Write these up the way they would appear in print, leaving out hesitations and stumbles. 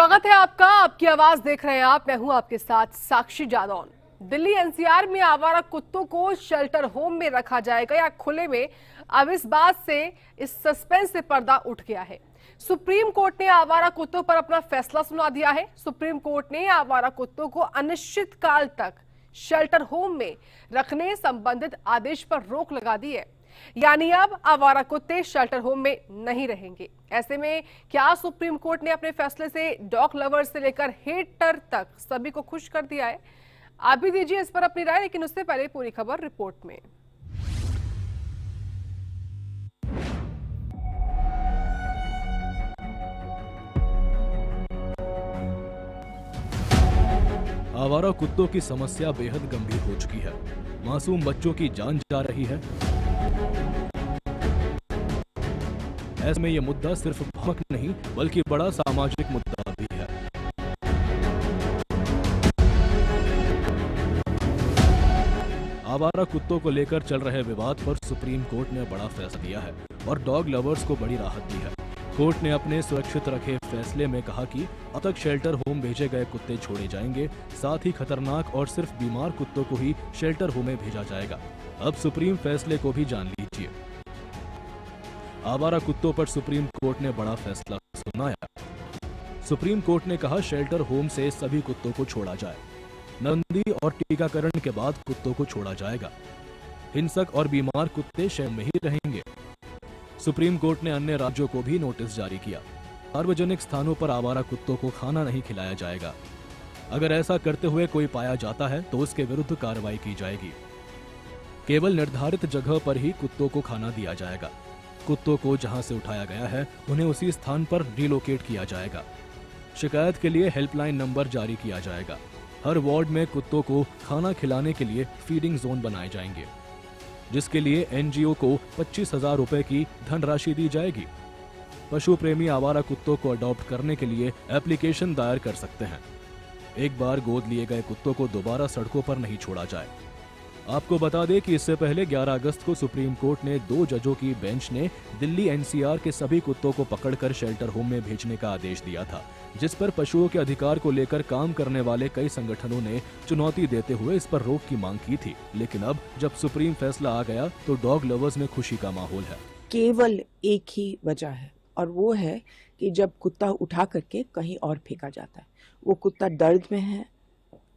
स्वागत है आपका। आपकी आवाज देख रहे हैं आप, मैं हूं आपके साथ साक्षी जादौन। दिल्ली एनसीआर में आवारा कुत्तों को शेल्टर होम में रखा जाएगा या खुले में, अब इस बात से इस सस्पेंस से पर्दा उठ गया है। सुप्रीम कोर्ट ने आवारा कुत्तों पर अपना फैसला सुना दिया है। सुप्रीम कोर्ट ने आवारा कुत्तों को अनिश्चित काल तक शेल्टर होम में रखने संबंधित आदेश पर रोक लगा दी है। यानी अब आवारा कुत्ते शेल्टर होम में नहीं रहेंगे। ऐसे में क्या सुप्रीम कोर्ट ने अपने फैसले से डॉग लवर्स से लेकर हेटर तक सभी को खुश कर दिया है? आप भी दीजिए इस पर अपनी राय, लेकिन उससे पहले पूरी खबर रिपोर्ट में। आवारा कुत्तों की समस्या बेहद गंभीर हो चुकी है। मासूम बच्चों की जान जा रही है। ऐसे में ये मुद्दा सिर्फ भौक नहीं बल्कि बड़ा सामाजिक मुद्दा भी है। आवारा कुत्तों को लेकर चल रहे विवाद पर सुप्रीम कोर्ट ने बड़ा फैसला दिया है और डॉग लवर्स को बड़ी राहत दी है। कोर्ट ने अपने सुरक्षित रखे फैसले में कहा कि अब तक शेल्टर होम भेजे गए कुत्ते छोड़े जाएंगे, साथ ही खतरनाक और सिर्फ बीमार कुत्तों को ही शेल्टर होम में भेजा जाएगा। अब सुप्रीम फैसले को भी जान लीजिए। आवारा कुत्तों पर सुप्रीम कोर्ट ने बड़ा फैसला सुनाया। सुप्रीम कोर्ट ने कहा शेल्टर होम से सभी कुत्तों को छोड़ा जाए। नंदी और टीकाकरण के बाद कुत्तों को छोड़ा जाएगा। हिंसक और बीमार कुत्ते शहर में ही रहेंगे। सुप्रीम कोर्ट ने अन्य राज्यों को भी नोटिस जारी किया। सार्वजनिक स्थानों पर आवारा कुत्तों को खाना नहीं खिलाया जाएगा। अगर ऐसा करते हुए कोई पाया जाता है तो उसके विरुद्ध कार्रवाई की जाएगी। केवल निर्धारित जगह पर ही कुत्तों को खाना दिया जाएगा। कुत्तों को जहां से उठाया गया है उन्हें उसी स्थान पर रिलोकेट किया जाएगा। शिकायत के लिए हेल्पलाइन नंबर जारी किया जाएगा। हर वार्ड में कुत्तों को खाना खिलाने के लिए फीडिंग जोन बनाए जाएंगे, जिसके लिए एनजीओ को 25,000 रुपए की धनराशि दी जाएगी। पशु प्रेमी आवारा कुत्तों को अडॉप्ट करने के लिए एप्लीकेशन दायर कर सकते हैं। एक बार गोद लिए गए कुत्तों को दोबारा सड़कों पर नहीं छोड़ा जाए। आपको बता दें कि इससे पहले 11 अगस्त को सुप्रीम कोर्ट ने 2 जजों की बेंच ने दिल्ली एनसीआर के सभी कुत्तों को पकड़कर शेल्टर होम में भेजने का आदेश दिया था, जिस पर पशुओं के अधिकार को लेकर काम करने वाले कई संगठनों ने चुनौती देते हुए इस पर रोक की मांग की थी। लेकिन अब जब सुप्रीम फैसला आ गया तो डॉग लवर्स में खुशी का माहौल है। केवल एक ही वजह है और वो है कि जब कुत्ता उठा करके कहीं और फेंका जाता है, वो कुत्ता दर्द में है,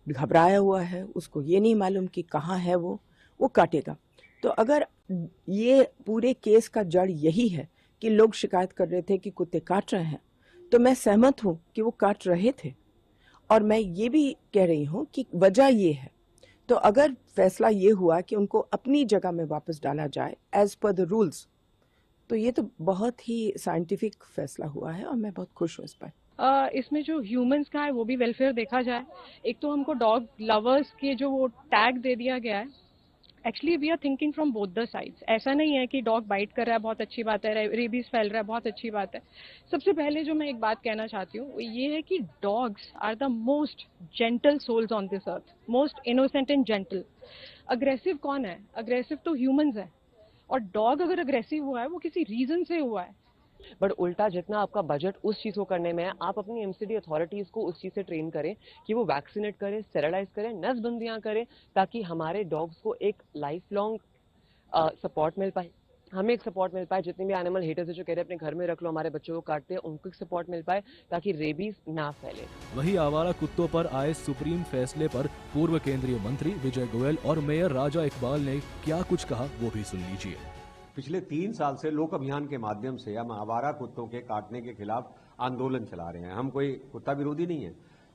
घबराया हुआ है, उसको ये नहीं मालूम कि कहाँ है वो काटेगा। तो अगर ये पूरे केस का जड़ यही है कि लोग शिकायत कर रहे थे कि कुत्ते काट रहे हैं, तो मैं सहमत हूँ कि वो काट रहे थे और मैं ये भी कह रही हूँ कि वजह ये है। तो अगर फैसला ये हुआ कि उनको अपनी जगह में वापस डाला जाए एज पर द रूल्स, तो ये तो बहुत ही साइंटिफिक फैसला हुआ है और मैं बहुत खुश हूँ इस पर। इसमें जो ह्यूमंस का है वो भी वेलफेयर देखा जाए। एक तो हमको डॉग लवर्स के जो वो टैग दे दिया गया है, actually we are thinking from both the sides. ऐसा नहीं है कि डॉग बाइट कर रहा है बहुत अच्छी बात है, रेबीज फैल रहा है बहुत अच्छी बात है। सबसे पहले जो मैं एक बात कहना चाहती हूँ वो ये है कि dogs are the most gentle souls on this earth, most innocent and gentle. Aggressive कौन है? अग्रेसिव तो ह्यूमंस है, और डॉग अगर अग्रेसिव हुआ है वो किसी रीजन से हुआ है। बट उल्टा जितना आपका बजट उस चीज को करने में है, आप अपनी एमसीडी अथॉरिटीज को उस चीज से ट्रेन करें कि वो वैक्सीनेट करें, स्टेरिलाइज करें, नसबंदियां करें, ताकि हमारे डॉग्स को एक लाइफ लॉन्ग सपोर्ट मिल पाए, हमें एक सपोर्ट मिल पाए। जितने भी एनिमल हेटर्स जो कह रहे हैं अपने घर में रख लो, हमारे बच्चों को काटते हैं, उनको एक सपोर्ट मिल पाए ताकि रेबीज ना फैले। वही आवारा कुत्तों पर आए सुप्रीम फैसले पर पूर्व केंद्रीय मंत्री विजय गोयल और मेयर राजा इकबाल ने क्या कुछ कहा वो भी सुन लीजिए। पिछले 3 साल से लोक अभियान के माध्यम से हम आवारा कुत्तों के काटने के खिलाफ आंदोलन चला रहे हैं। हम कोई कुत्ता विरोधी नहीं है,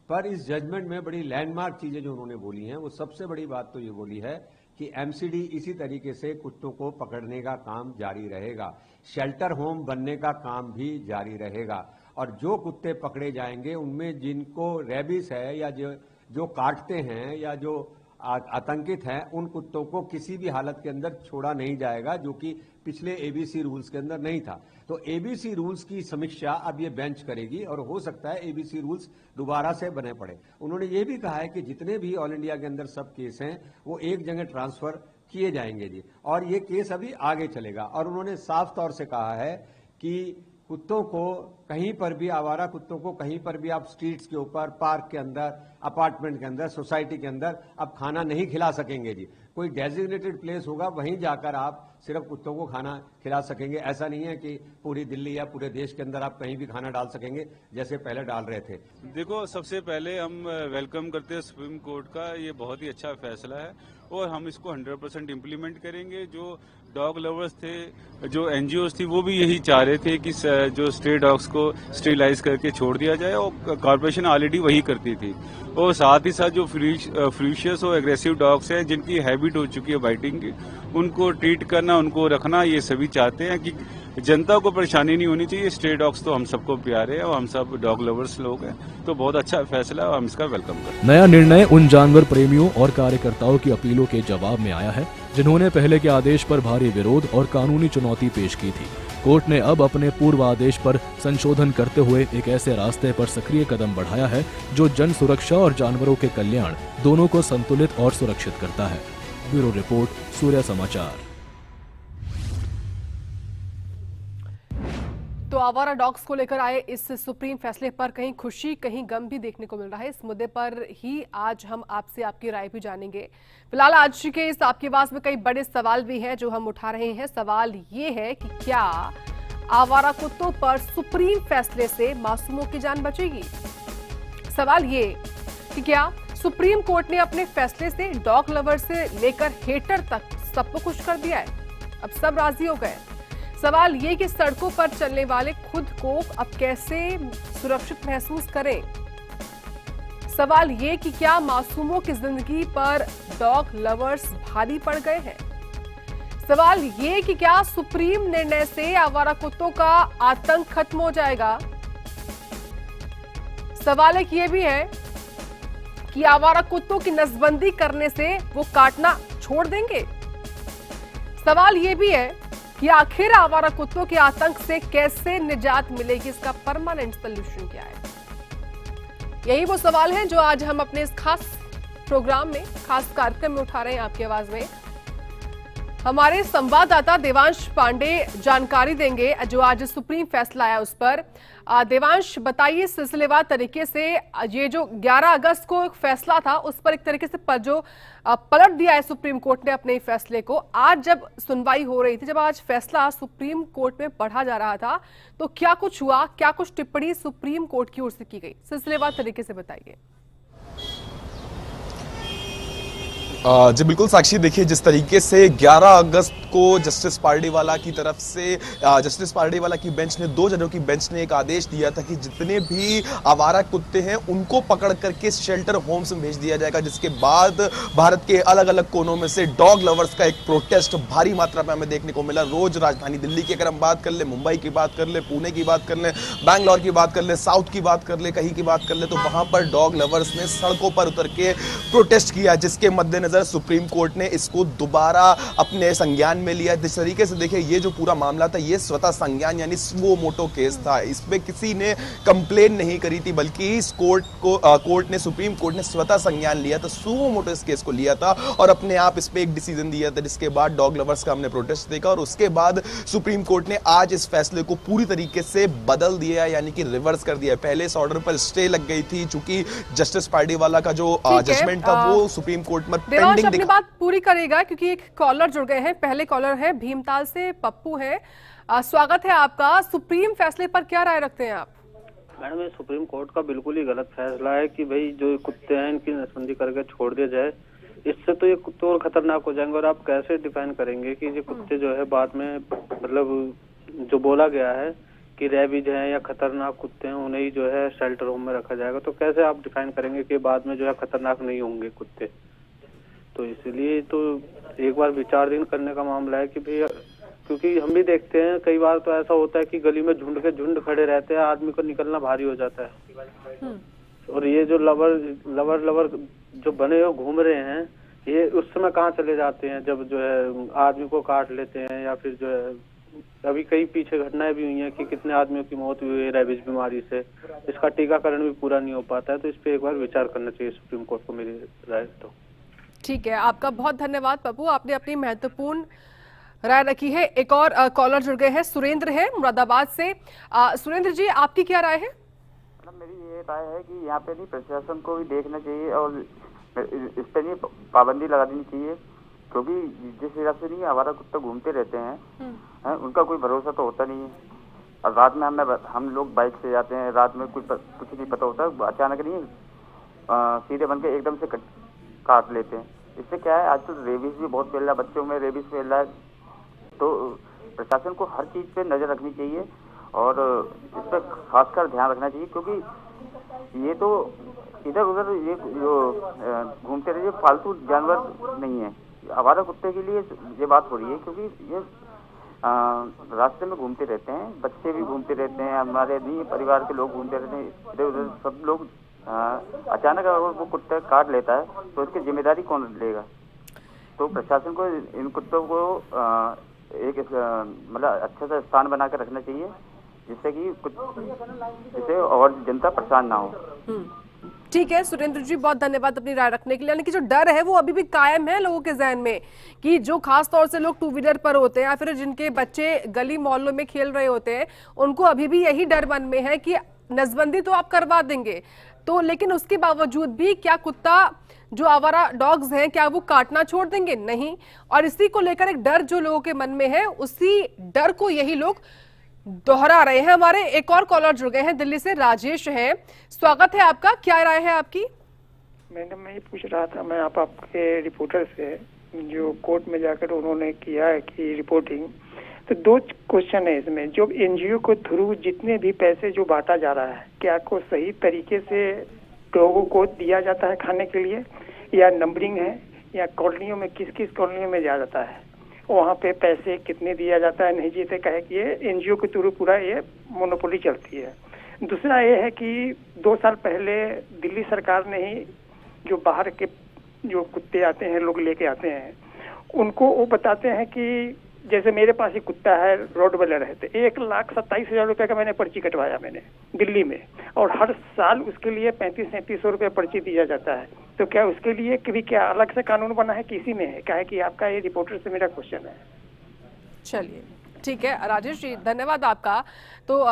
पर इस जजमेंट में बड़ी लैंडमार्क चीजें जो उन्होंने बोली हैं, वो सबसे बड़ी बात तो ये बोली है कि एमसीडी इसी तरीके से कुत्तों को पकड़ने का काम जारी रहेगा, शेल्टर होम बनने का काम भी जारी रहेगा, और जो कुत्ते पकड़े जाएंगे उनमें जिनको रेबीज है या जो काटते हैं या जो आतंकित हैं, उन कुत्तों को किसी भी हालत के अंदर छोड़ा नहीं जाएगा, जो कि पिछले एबीसी रूल्स के अंदर नहीं था। तो एबीसी रूल्स की समीक्षा अब ये बेंच करेगी और हो सकता है एबीसी रूल्स दोबारा से बने पड़े। उन्होंने ये भी कहा है कि जितने भी ऑल इंडिया के अंदर सब केस हैं वो एक जगह ट्रांसफर किए जाएंगे जी, और ये केस अभी आगे चलेगा। और उन्होंने साफ तौर से कहा है कि कुत्तों को कहीं पर भी, आवारा कुत्तों को कहीं पर भी आप स्ट्रीट्स के ऊपर, पार्क के अंदर, अपार्टमेंट के अंदर, सोसाइटी के अंदर आप खाना नहीं खिला सकेंगे जी। कोई डेजिग्नेटेड प्लेस होगा, वहीं जाकर आप सिर्फ कुत्तों को खाना खिला सकेंगे। ऐसा नहीं है कि पूरी दिल्ली या पूरे देश के अंदर आप कहीं भी खाना डाल सकेंगे जैसे पहले डाल रहे थे। देखो, सबसे पहले हम वेलकम करते हैं सुप्रीम कोर्ट का, ये बहुत ही अच्छा फैसला है और हम इसको 100% इम्प्लीमेंट करेंगे। जो डॉग लवर्स थे, जो एनजीओज थी, वो भी यही चाह रहे थे कि जो स्ट्रे डॉग्स को स्टेरिलाइज करके छोड़ दिया जाए, और कॉर्पोरेशन ऑलरेडी वही करती थी। और साथ ही साथ जो फ्यूशियस और एग्रेसिव डॉग्स हैं, जिनकी हैबिट हो चुकी है बाइटिंग की, उनको ट्रीट करना, उनको रखना, ये सभी चाहते हैं कि जनता को परेशानी नहीं होनी चाहिए। स्ट्रे डॉग्स तो हम सबको प्यारे हैं और हम सब डॉग लवर्स लोग हैं, तो बहुत अच्छा फैसला है और हम इसका वेलकम करते हैं। नया निर्णय उन जानवर प्रेमियों और कार्यकर्ताओं की अपीलों के जवाब में आया है जिन्होंने पहले के आदेश पर भारी विरोध और कानूनी चुनौती पेश की थी। कोर्ट ने अब अपने पूर्व आदेश पर संशोधन करते हुए एक ऐसे रास्ते पर सक्रिय कदम बढ़ाया है जो जन सुरक्षा और जानवरों के कल्याण दोनों को संतुलित और सुरक्षित करता है। ब्यूरो रिपोर्ट, सूर्य समाचार। तो आवारा डॉग्स को लेकर आए इस सुप्रीम फैसले पर कहीं खुशी कहीं गम भी देखने को मिल रहा है। इस मुद्दे पर ही आज हम आपसे आपकी राय भी जानेंगे। फिलहाल आज के इस आपकी आवाज में कई बड़े सवाल भी हैं जो हम उठा रहे हैं। सवाल ये है कि क्या आवारा कुत्तों पर सुप्रीम फैसले से मासूमों की जान बचेगी? सवाल ये कि क्या सुप्रीम कोर्ट ने अपने फैसले से डॉग लवर से लेकर हेटर तक सबको खुश कर दिया है? अब सब राजी हो गए। सवाल ये कि सड़कों पर चलने वाले खुद को अब कैसे सुरक्षित महसूस करें? सवाल ये कि क्या मासूमों की जिंदगी पर डॉग लवर्स भारी पड़ गए हैं? सवाल ये कि क्या सुप्रीम निर्णय से आवारा कुत्तों का आतंक खत्म हो जाएगा? सवाल एक ये भी है कि आवारा कुत्तों की नसबंदी करने से वो काटना छोड़ देंगे? सवाल ये भी है कि आखिर आवारा कुत्तों के आतंक से कैसे निजात मिलेगी, इसका परमानेंट सॉल्यूशन क्या है? यही वो सवाल हैं जो आज हम अपने इस खास प्रोग्राम में, खास कार्यक्रम में उठा रहे हैं आपकी आवाज में। हमारे संवाददाता देवांश पांडे जानकारी देंगे जो आज सुप्रीम फैसला आया उस पर। देवांश, बताइए सिलसिलेवार तरीके से ये जो 11 अगस्त को एक फैसला था उस पर एक तरीके से जो पलट दिया है सुप्रीम कोर्ट ने अपने फैसले को। आज जब सुनवाई हो रही थी, जब आज फैसला सुप्रीम कोर्ट में पढ़ा जा रहा था, तो क्या कुछ हुआ, क्या कुछ टिप्पणी सुप्रीम कोर्ट की ओर से की गई? सिलसिलेवार तरीके से बताइए। जी बिल्कुल साक्षी, देखिए जिस तरीके से 11 अगस्त को जस्टिस पार्डीवाला की तरफ से जस्टिस पार्डीवाला की बेंच ने, 2 जजों की बेंच ने एक आदेश दिया था कि जितने भी आवारा कुत्ते हैं उनको पकड़ करके शेल्टर होम्स में भेज दिया जाएगा, जिसके बाद भारत के अलग अलग कोनों में से डॉग लवर्स का एक प्रोटेस्ट भारी मात्रा में हमें देखने को मिला। रोज राजधानी दिल्ली की अगर हम बात कर ले, मुंबई की बात कर ले, पुणे की बात कर ले, बैंगलोर की बात कर ले, साउथ की बात कर ले, कहीं की बात कर ले, तो वहां पर डॉग लवर्स ने सड़कों पर उतर के प्रोटेस्ट किया, जिसके मद्देनजर सुप्रीम कोर्ट ने इसको दोबारा अपने संज्ञान में लिया। जिस तरीके से देखिए ये जो पूरा मामला था, ये स्वतः संज्ञान यानी स्वो मोटो केस था। इसमें किसी ने कंप्लेन नहीं करी थी, बल्कि इस कोर्ट ने, सुप्रीम कोर्ट ने स्वतः संज्ञान लिया था, स्वो मोटो इस केस को लिया था और अपने आप इस पे एक डिसीजन दिया था, जिसके बाद डॉग लवर्स का हमने प्रोटेस्ट देखा और उसके बाद सुप्रीम कोर्ट ने आज इस फैसले को पूरी तरीके से बदल दिया, यानी कि रिवर्स कर दिया। पहले इस ऑर्डर पर स्टे लग गई थी, चूंकि जस्टिस पार्डीवाला का जो जजमेंट था वो सुप्रीम कोर्ट में पेंडिंग। अपनी बात पूरी करेगा क्योंकि एक कॉलर जुड़ गए हैं। पहले कॉलर है भीमताल से पप्पू है। स्वागत है आपका। सुप्रीम फैसले पर क्या राय रखते हैं आप? मैडम, ये सुप्रीम कोर्ट का बिल्कुल ही गलत फैसला है कि भाई जो कुत्ते हैं इनकी नसबंदी करके छोड़ दिया जाए। इससे तो ये कुत्ते और खतरनाक हो जाएंगे और आप कैसे डिफाइन करेंगे कि ये कुत्ते जो है बाद में, मतलब जो बोला गया है कि रेबीज हैं या खतरनाक कुत्ते हैं उन्हें ही जो है शेल्टर होम में रखा जाएगा, तो कैसे आप डिफाइन करेंगे कि बाद में जो है खतरनाक नहीं होंगे कुत्ते? तो इसलिए तो एक बार विचाराधीन करने का मामला है कि भैया, क्योंकि हम भी देखते हैं कई बार तो ऐसा होता है कि गली में झुंड के झुंड खड़े रहते हैं, आदमी को निकलना भारी हो जाता है। और ये जो लवर जो बने हुए घूम रहे हैं, ये उस समय कहाँ चले जाते हैं जब जो है आदमी को काट लेते हैं, या फिर जो है अभी कई पीछे घटनाएं भी हुई हैं कि कितने आदमियों की मौत हुई है रेबीज बीमारी से। इसका टीकाकरण भी पूरा नहीं हो पाता है, तो इस पे एक बार विचार करना चाहिए सुप्रीम कोर्ट को, मेरी राय तो। ठीक है, आपका बहुत धन्यवाद पप्पू। आपने अपनी महत्वपूर्ण राय रखी है। एक और कॉलर जुड़ गए हैं, सुरेंद्र है मुरादाबाद से। सुरेंद्र जी, आपकी क्या राय है? मेरी ये राय है कि यहाँ पे नहीं, प्रशासन को भी देखना चाहिए और इस पे नहीं पाबंदी लगा देनी चाहिए, क्योंकि जिस हिसाब से नहीं आवारा कुत्ते घूमते रहते हैं, उनका कोई भरोसा तो होता नहीं है। और रात में हम लोग बाइक से जाते हैं, रात में कुछ नहीं पता होता, अचानक नहीं सीधे बन के एकदम से काट लेते हैं। इससे क्या है, आजकल रेबीज भी बहुत फैल रहा है, बच्चों में रेबीज फैल रहा है। तो प्रशासन को हर चीज पे नजर रखनी चाहिए और इस पर खासकर ध्यान रखना चाहिए, क्योंकि ये तो इधर उधर ये जो घूमते रहिए फालतू जानवर नहीं है। आवारा कुत्ते के लिए ये बात हो रही है, क्योंकि ये रास्ते में घूमते रहते हैं, बच्चे भी घूमते रहते हैं, हमारे नहीं परिवार के लोग घूमते रहते हैं, इधर उधर सब लोग। अचानक अगर वो कुत्ता काट लेता है तो इसकी जिम्मेदारी कौन लेगा? तो प्रशासन को इन कुत्तों को एक मतलब अच्छा सा स्थान बना कर रखना चाहिए, जिससे और जनता परेशान ना हो। ठीक है सुरेंद्र जी, बहुत धन्यवाद अपनी राय रखने के लिए। यानी कि जो डर है वो अभी भी कायम है लोगों के जहन में, कि जो खास तौर से लोग टू व्हीलर पर होते हैं या फिर जिनके बच्चे गली मोहल्लों में खेल रहे होते हैं, उनको अभी भी यही डर मन में है कि नसबंदी तो आप करवा देंगे तो, लेकिन उसके बावजूद भी क्या कुत्ता जो आवारा डॉग्स हैं क्या वो काटना छोड़ देंगे? नहीं। और इसी को लेकर एक डर जो लोगों के मन में है, उसी डर को यही लोग दोहरा रहे हैं। हमारे एक और कॉलर जुड़ गए हैं, दिल्ली से राजेश हैं, स्वागत है आपका। क्या राय है आपकी? मैडम मैं ये पूछ रहा था, मैं आपके रिपोर्टर से, जो कोर्ट में जाकर उन्होंने किया है कि रिपोर्टिंग, तो दो क्वेश्चन है इसमें। जो एनजीओ को थ्रू जितने भी पैसे जो बांटा जा रहा है, क्या को सही तरीके से लोगों को दिया जाता है खाने के लिए, या नंबरिंग है, या कॉलोनियों में किस किस कॉलोनियों में दिया जाता है, वहाँ पे पैसे कितने दिया जाता है, नहीं जीते कहे कि ये एनजीओ के थ्रू पूरा ये मोनोपोली चलती है। दूसरा ये है कि 2 साल पहले दिल्ली सरकार ने ही जो बाहर के जो कुत्ते आते हैं, लोग लेके आते हैं, उनको वो बताते हैं कि जैसे मेरे पास ही कुत्ता है, रोडवेलर है, तो 1,27,000 रुपये का मैंने पर्ची कटवाया मैंने दिल्ली में, और हर साल उसके लिए 3500-3700 रुपये पर्ची दिया जाता है। तो क्या उसके लिए कभी क्या अलग से कानून बना है, किसी में है? क्या है कि आपका ये रिपोर्टर से मेरा क्वेश्चन है। चलिए ठीक है राजेश जी, धन्यवाद आपका। तो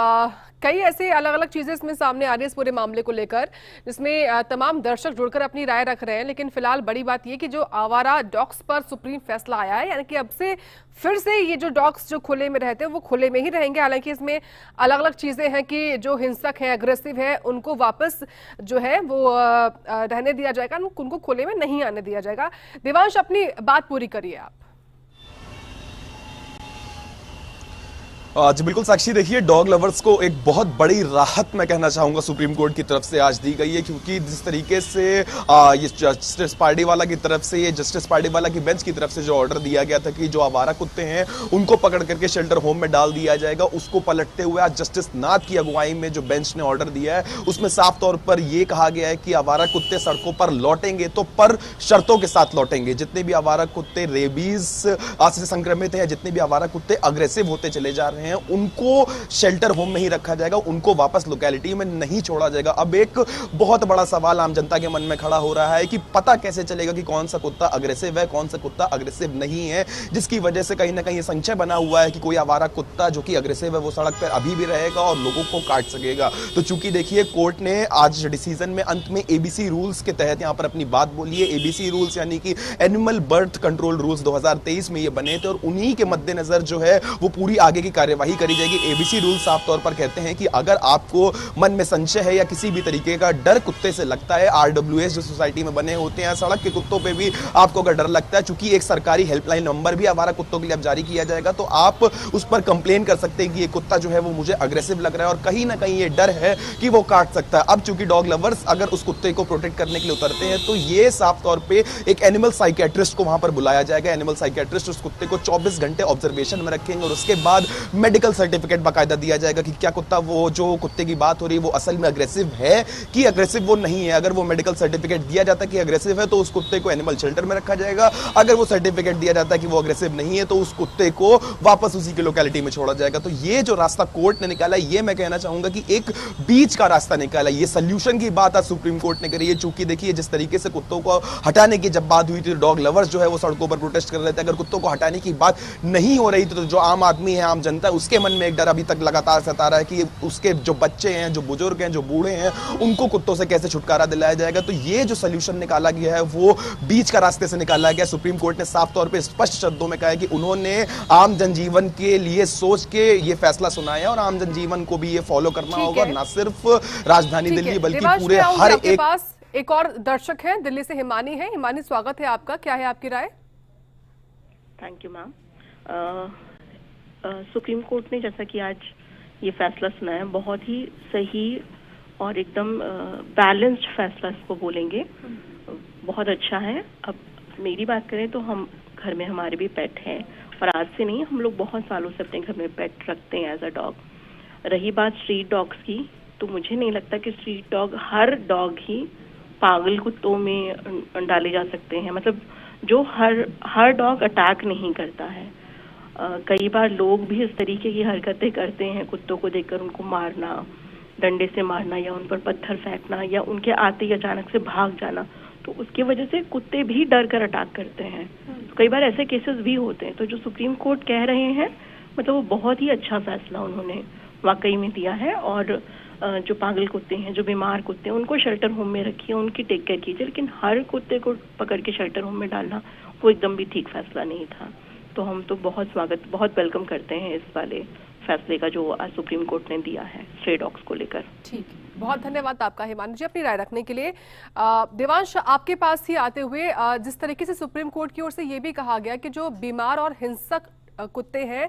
कई ऐसे अलग अलग चीजें इसमें सामने आ रही है इस पूरे मामले को लेकर, जिसमें तमाम दर्शक जुड़कर अपनी राय रख रहे हैं। लेकिन फिलहाल बड़ी बात यह कि जो आवारा डॉग्स पर सुप्रीम फैसला आया है, यानी कि अब से फिर से ये जो डॉग्स जो खुले में रहते हैं वो खुले में ही रहेंगे। हालांकि इसमें अलग अलग चीजें हैं कि जो हिंसक है, अग्रेसिव है, उनको वापस जो है वो रहने दिया जाएगा, उनको खुले में नहीं आने दिया जाएगा। देवांश, अपनी बात पूरी करिए आप। जी बिल्कुल साक्षी, देखिए डॉग लवर्स को एक बहुत बड़ी राहत मैं कहना चाहूंगा सुप्रीम कोर्ट की तरफ से आज दी गई है, क्योंकि जिस तरीके से ये जस्टिस पार्डीवाला की तरफ से, ये जस्टिस पार्डीवाला की बेंच की तरफ से जो ऑर्डर दिया गया था कि जो आवारा कुत्ते हैं उनको पकड़ करके शेल्टर होम में डाल दिया जाएगा, उसको पलटते हुए आज जस्टिस नाथ की अगुवाई में जो बेंच ने ऑर्डर दिया है उसमें साफ तौर पर यह कहा गया है कि आवारा कुत्ते सड़कों पर लौटेंगे तो पर शर्तों के साथ लौटेंगे। जितने भी आवारा कुत्ते रेबीज से संक्रमित है, जितने भी आवारा कुत्ते अग्रेसिव होते चले जा रहे हैं, उनको शेल्टर होम में ही रखा जाएगा, उनको वापस लोकेलिटी में नहीं छोड़ा जाएगा। अब एक बहुत बड़ा सवाल आम जनता के मन में खड़ा हो रहा है कि पता कैसे चलेगा कि कौन सा कुत्ता अग्रेसिव है, कौन सा कुत्ता अग्रेसिव नहीं है, जिसकी वजह से कहीं ना कहीं संशय बना हुआ है कि कोई आवारा कुत्ता जो कि अग्रेसिव है वो सड़क पर अभी भी रहेगा और लोगों को काट सकेगा। तो चूंकि देखिए कोर्ट ने आज डिसीजन में अंत में एबीसी रूल्स के तहत यहां पर अपनी बात बोली है। एबीसी रूल्स यानी कि एनिमल बर्थ कंट्रोल रूल्स 2023 में ये बने थे और उन्हीं के मद्देनजर जो है वो पूरी आगे की कार्यवाही करी जाएगी। एबीसी रूल साफ तौर पर कहते हैं कि अगर आपको मन में संशय है या किसी भी तरीके का डर कुत्ते से लगता है, आरडब्ल्यूएस जो सोसाइटी में बने होते हैं, सड़क के कुत्तों पे भी आपको अगर डर लगता है, चूंकि एक सरकारी हेल्पलाइन नंबर भी आवारा कुत्तों के लिए अब जारी किया जाएगा, तो आप उस पर कंप्लेन कर सकते हैं कि ये कुत्ता जो है वो मुझे अग्रेसिव लग रहा है और कहीं ना कहीं ये डर है कि वो काट सकता है। अब चूंकि डॉग लवर्स अगर उस कुत्ते को प्रोटेक्ट करने के लिए उतरते हैं तो ये साफ तौर पे एक एनिमल साइकियाट्रिस्ट को वहां पर बुलाया जाएगा। एनिमल साइकियाट्रिस्ट उस कुत्ते को 24 घंटे ऑब्जर्वेशन में रखेंगे और उसके बाद मेडिकल सर्टिफिकेट बाकायदा दिया जाएगा कि क्या कुत्ता, वो जो कुत्ते की बात हो रही है वो असल में अग्रेसिव है कि अग्रेसिव वो नहीं है। अगर वो मेडिकल सर्टिफिकेट दिया जाता है कि अग्रेसिव है तो उस कुत्ते को एनिमल शेल्टर में रखा जाएगा। अगर वो सर्टिफिकेट दिया जाता है कि वो अग्रेसिव नहीं है तो उस कुत्ते को वापस उसी की लोकेलिटी में छोड़ा जाएगा। तो ये जो रास्ता कोर्ट ने निकाला, ये मैं कहना चाहूंगा कि एक बीच का रास्ता निकाला। ये सोल्यूशन की बात आज सुप्रीम कोर्ट ने करी है। चूंकि देखिए जिस तरीके से कुत्तों को हटाने की जब बात हुई थी, डॉग लवर्स जो है वो सड़कों पर प्रोटेस्ट कर रहे थे। अगर कुत्तों को हटाने की बात नहीं हो रही थी तो जो आम आदमी है, आम जनता है, उसके मन में एक डर अभी तक लगातार सता रहा है कि उसके जो बच्चे हैं, जो बुजुर्ग हैं, जो बूढ़े हैं, उनको कुत्तों से कैसे छुटकारा दिलाया जाएगा। तो ये जो सोल्यूशन निकाला गया है वो बीच का रास्ते से निकाला गया। सुप्रीम कोर्ट ने साफ तौर पे स्पष्ट शब्दों में कहा है कि उन्होंने आम जनजीवन के लिए सोच के ये फैसला सुनाया और आम जनजीवन को भी ये फॉलो करना होगा, ना सिर्फ राजधानी दिल्ली बल्कि पूरे हर एक। पास एक और दर्शक है, दिल्ली से हिमानी है। हिमानी, स्वागत है आपका, क्या है आपकी राय? Thank you ma'am. Supreme court ने जैसा कि आज ये फैसला सुनाया, बहुत ही सही और एकदम बैलेंस्ड फैसला इसको बोलेंगे, बहुत अच्छा है। अब मेरी बात करें तो हम घर में हमारे भी पेट हैं और आज से नहीं, हम लोग बहुत सालों से अपने घर में पेट रखते हैं एज अ डॉग। रही बात स्ट्रीट डॉग्स की, तो मुझे नहीं लगता कि स्ट्रीट डॉग, हर डॉग ही पागल कुत्तों में डाले जा सकते हैं। मतलब जो हर डॉग अटैक नहीं करता है। कई बार लोग भी इस तरीके की हरकतें करते हैं, कुत्तों को देखकर उनको मारना, डंडे से मारना या उन पर पत्थर फेंकना या उनके आते ही अचानक से भाग जाना, तो उसकी वजह से कुत्ते भी डर कर अटैक करते हैं। तो कई बार ऐसे केसेस भी होते हैं। तो जो सुप्रीम कोर्ट कह रहे हैं, मतलब वो बहुत ही अच्छा फैसला उन्होंने वाकई में दिया है। और जो पागल कुत्ते हैं, जो बीमार कुत्ते हैं, उनको शेल्टर होम में रखिए, उनकी टेक केयर कीजिए, लेकिन हर कुत्ते को पकड़ के शेल्टर होम में डालना वो एकदम भी ठीक फैसला नहीं था। तो हम तो बहुत वेलकम करते हैं इस वाले फैसले का जो आज सुप्रीम कोर्ट ने दिया है स्ट्रे डॉग्स को लेकर। ठीक, बहुत धन्यवाद आपका हिमानी जी अपनी राय रखने के लिए। देवांश, आपके पास ही आते हुए, जिस तरीके से सुप्रीम कोर्ट की ओर से ये भी कहा गया कि जो बीमार और हिंसक कुत्ते हैं,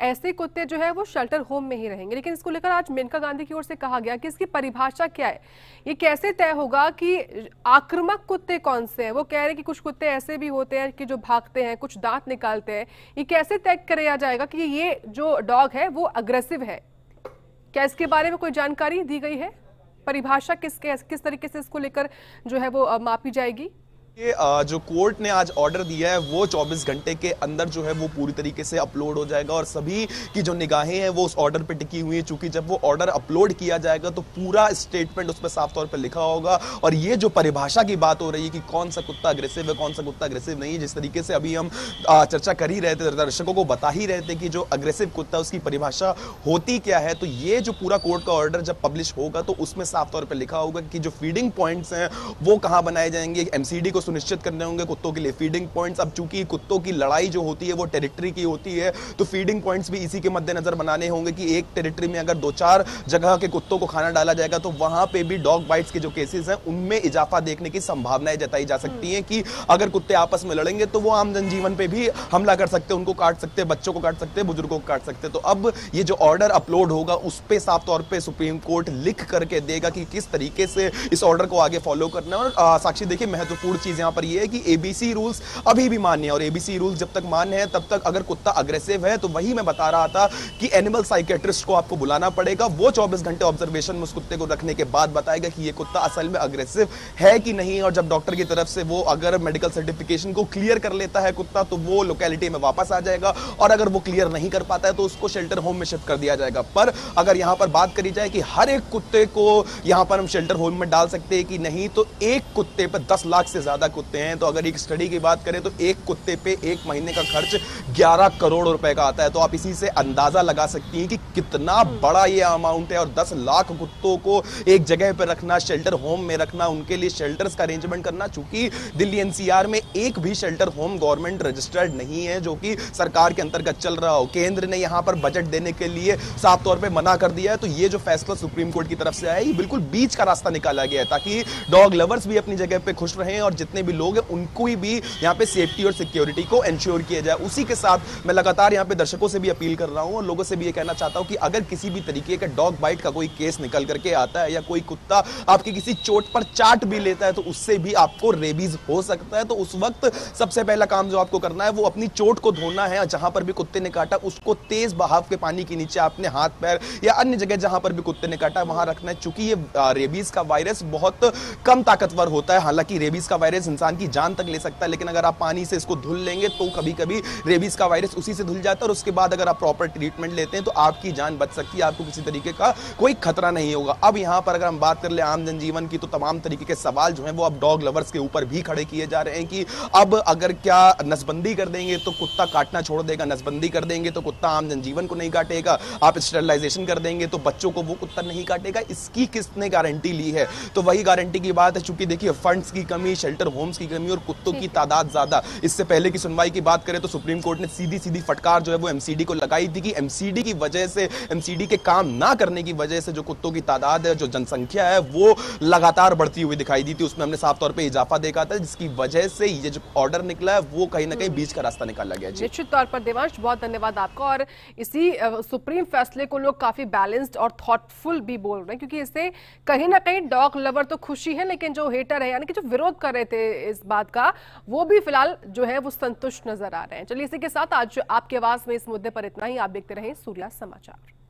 ऐसे कुत्ते जो है वो शेल्टर होम में ही रहेंगे, लेकिन इसको लेकर आज मेनका गांधी की ओर से कहा गया कि इसकी परिभाषा क्या है, ये कैसे तय होगा कि आक्रामक कुत्ते कौन से हैं। वो कह रहे हैं कि कुछ कुत्ते ऐसे भी होते हैं कि जो भागते हैं, कुछ दांत निकालते हैं। ये कैसे तय किया जाएगा कि ये जो डॉग है वो अग्रेसिव है? क्या इसके बारे में कोई जानकारी दी गई है? परिभाषा किस तरीके से इसको लेकर जो है वो मापी जाएगी? ये जो कोर्ट ने आज ऑर्डर दिया है वो 24 घंटे के अंदर जो है वो पूरी तरीके से अपलोड हो जाएगा और सभी की जो निगाहें हैं वो उस ऑर्डर पे टिकी हुई है। चूंकि जब वो ऑर्डर अपलोड किया जाएगा तो पूरा स्टेटमेंट उस पर साफ तौर पे लिखा होगा। और ये जो परिभाषा की बात हो रही है कि कौन सा कुत्ता अग्रेसिव है, कौन सा कुत्ता अग्रेसिव नहीं है, जिस तरीके से अभी हम चर्चा कर ही रहे थे, दर्शकों को बता ही रहे थे कि जो अग्रेसिव कुत्ता उसकी परिभाषा होती क्या है। तो ये जो पूरा कोर्ट का ऑर्डर जब पब्लिश होगा तो उसमें साफ तौर पर लिखा होगा कि जो फीडिंग पॉइंट्स हैं वो कहाँ बनाए जाएंगे, एमसीडी को सुनिश्चित करने होंगे कुत्तों के लिए फीडिंग पॉइंट्स। अब चूंकि कुत्तों की लड़ाई जो होती है वो टेरिटरी की होती है तो फीडिंग पॉइंट्स भी इसी के मद्देनजर बनाने होंगे कि एक टेरिटरी में अगर 2-4 जगह के कुत्तों को खाना डाला जाएगा तो वहां पे भी डॉग बाइट्स के जो केसेस हैं उनमें इजाफा देखने की संभावनाएं जताई जा सकती हैं कि अगर कुत्ते आपस में लड़ेंगे तो वो आम जनजीवन पे भी हमला कर सकते हैं, उनको काट सकते हैं, बच्चों को काट सकते हैं, बुजुर्गों को काट सकते हैं। तो अब ये जो ऑर्डर अपलोड होगा उस पर साफ तौर पर सुप्रीम कोर्ट लिख करके देगा कि किस तरीके से इस ऑर्डर को आगे फॉलो करना है। और साक्षी देखिए, महत्वपूर्ण चीज यहां पर यह है कि एबीसी रूल्स अभी भी मान्य है और एबीसी रूल्स जब तक मान्य है तब तक अगर कुत्ता अग्रेसिव है तो वही मैं बता रहा था कि एनिमल साइकियाट्रिस्ट को आपको बुलाना पड़ेगा। वो 24 घंटे ऑब्जर्वेशन में उस कुत्ते को रखने के बाद बताएगा कि ये कुत्ता असल में अग्रेसिव है कि नहीं। और जब डॉक्टर की तरफ से वो अगर मेडिकल सर्टिफिकेशन को क्लियर कर लेता है कुत्ता तो वो लोकेलिटी में वापस आ जाएगा और अगर वो क्लियर नहीं कर पाता है तो उसको शेल्टर होम में शिफ्ट कर दिया जाएगा। पर अगर यहां पर बात करी जाए कि हर एक कुत्ते को यहां पर हम शेल्टर होम में डाल सकते हैं कि नहीं, तो एक कुत्ते पर 10 लाख से ज्यादा कुत्ते हैं। तो अगर एक स्टडी की बात करें तो एक कुत्ते पे एक महीने का खर्च 11 करोड़ रुपए का आता है। तो आप इसी से अंदाजा लगा सकती हैं कि कितना बड़ा ये अमाउंट है। और 10 लाख कुत्तों को एक जगह पर रखना, शेल्टर होम में रखना, उनके लिए शेल्टर्स का अरेंजमेंट करना। चूंकि दिल्ली एनसीआर में एक भी शेल्टर होम गवर्नमेंट रजिस्टर्ड नहीं है जो कि सरकार के अंतर्गत चल रहा हो, केंद्र ने यहां पर बजट देने के लिए साफ तौर पर मना कर दिया है। तो ये जो फैसला सुप्रीम कोर्ट की तरफ से आया, ये बिल्कुल बीच का रास्ता निकाला गया है ताकि डॉग लवर्स भी अपनी जगह पे खुश रहें और जितने जितने भी लोग हैं उनको भी यहाँ पे सेफ्टी और सिक्योरिटी को एंश्योर किया जाए। उसी के साथ मैं लगातार यहाँ पे दर्शकों से भी अपील कर रहा हूँ और लोगों से भी ये कहना चाहता हूँ कि अगर किसी भी तरीके का डॉग बाइट का कोई केस निकल करके आता है या कोई कुत्ता आपकी किसी चोट पर चाट भी लेता है तो उससे भी आपको रेबीज हो सकता है। तो उस वक्त सबसे पहला काम जो आपको करना है वो अपनी चोट को धोना है। जहां पर भी कुत्ते ने काटा उसको तेज बहाव के पानी के नीचे अपने हाथ पैर या अन्य जगह जहां पर भी कुत्ते ने काटा वहां रखना है। चूंकि ये रेबीज का वायरस बहुत कम ताकतवर होता है, हालांकि रेबीज का वायरस इंसान की जान तक ले सकता है, लेकिन अगर आप पानी से इसको धुल लेंगे तो कभी कभी रेबीज का वायरस उसी से धुल जाता है और उसके बाद अगर आप प्रॉपर ट्रीटमेंट लेते हैं तो आपकी जान बच सकती है, आपको किसी तरीके का कोई खतरा नहीं होगा। अब यहां पर अगर हम बात कर ले आम जनजीवन की तो तमाम तरीके के सवाल जो है वो अब डॉग लवर्स के ऊपर भी खड़े किए जा रहे हैं कि अब अगर क्या नसबंदी कर देंगे तो कुत्ता काटना छोड़ देगा, नसबंदी कर देंगे तो कुत्ता आम जनजीवन को नहीं काटेगा, आप स्टरलाइजेशन कर देंगे तो बच्चों को वो कुत्ता नहीं काटेगा, इसकी किसने गारंटी ली है? तो वही गारंटी की बात है। चूंकि देखिए फंड्स की कमी, शेल्टर होम्स की कमी और कुत्तों की तादाद ज्यादा। इससे पहले की सुनवाई की बात करें तो सुप्रीम कोर्ट ने सीधी सीधी फटकार जो है वो एमसीडी को लगाई थी कि एमसीडी की वजह से, एमसीडी के काम ना करने की वजह से जो कुत्तों की तादाद है, जो जनसंख्या है वो लगातार बढ़ती हुई दिखाई दी थी। उसमें हमने साफ तौर पर इजाफा देखा था, जिसकी वजह से ये जो ऑर्डर निकला है वो कहीं ना कहीं बीच का रास्ता निकाला गया। निश्चित तौर पर देवांश, बहुत धन्यवाद आपका। और इसी सुप्रीम फैसले को लोग काफी बैलेंस्ड और थॉटफुल भी बोल रहे हैं, क्योंकि इससे कहीं ना कहीं डॉग लवर तो खुशी है, लेकिन जो हेटर है यानी कि जो विरोध कर रहे थे इस बात का, वो भी फिलहाल जो है वो संतुष्ट नजर आ रहे हैं। चलिए इसी के साथ आज आपकी आवाज में इस मुद्दे पर इतना ही। आप देखते रहें सूर्या समाचार।